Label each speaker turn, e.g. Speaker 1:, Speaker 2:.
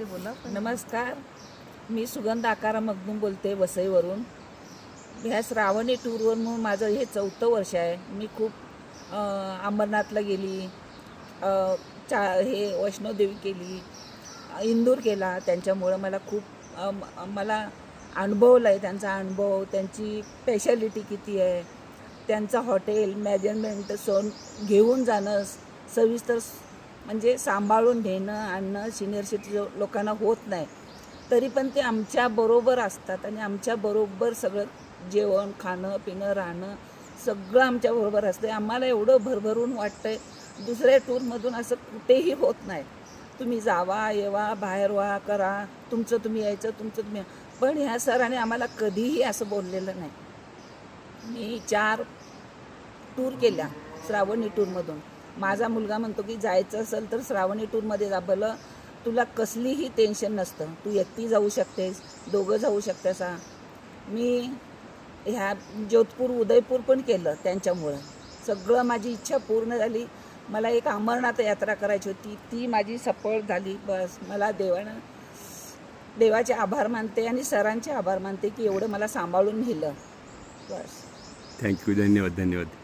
Speaker 1: बोला.
Speaker 2: नमस्कार, मी सुगंध आकारा मगदूम बोलते वसईवरून. ह्या श्रावणी टूरवर म्हणून माझं हे 4थं वर्ष आहे. मी खूप अंबरनाथला गेली, हे वैष्णोदेवी केली, इंदूर केला. त्यांच्यामुळं मला खूप मला अनुभवलं आहे. त्यांचा अनुभव, त्यांची स्पेशालिटी किती आहे, त्यांचं हॉटेल मॅनेजमेंट घेऊन जाणं सविस्तर, म्हणजे सांभाळून नेणं आणणं सिनियर सिटीजन लोकांना होत नाही. तरी पण ते आमच्याबरोबर असतात आणि आमच्याबरोबर सगळं जेवण खाणं पिणं राहणं सगळं आमच्याबरोबर असतं. आम्हाला एवढं भरभरून वाटतं आहे, दुसऱ्या टूरमधून असं कुठेही होत नाही. तुम्ही जावा येवा बाहेर व्हा करा, तुमचं तुम्ही यायचं तुमचं तुम्ही. पण ह्या सरांनी आम्हाला कधीही असं बोललेलं नाही. मी 4 टूर केल्या श्रावणी टूरमधून. माझा मुलगा म्हणतो की जायचं असेल तर श्रावणी टूरमध्ये जा, भलं तुला कसलीही टेन्शन नसतं, तू एकटी जाऊ शकतेस, दोघं जाऊ शकतेस. मी ह्या जोधपूर उदयपूर पण केलं त्यांच्यामुळं. सगळं माझी इच्छा पूर्ण झाली. मला एक अमरनाथ यात्रा करायची होती, ती माझी सफळ झाली. बस मला देवाचे आभार मानते आणि सरांचे आभार मानते की एवढं मला सांभाळून नेलं. बस.
Speaker 3: थँक्यू. धन्यवाद.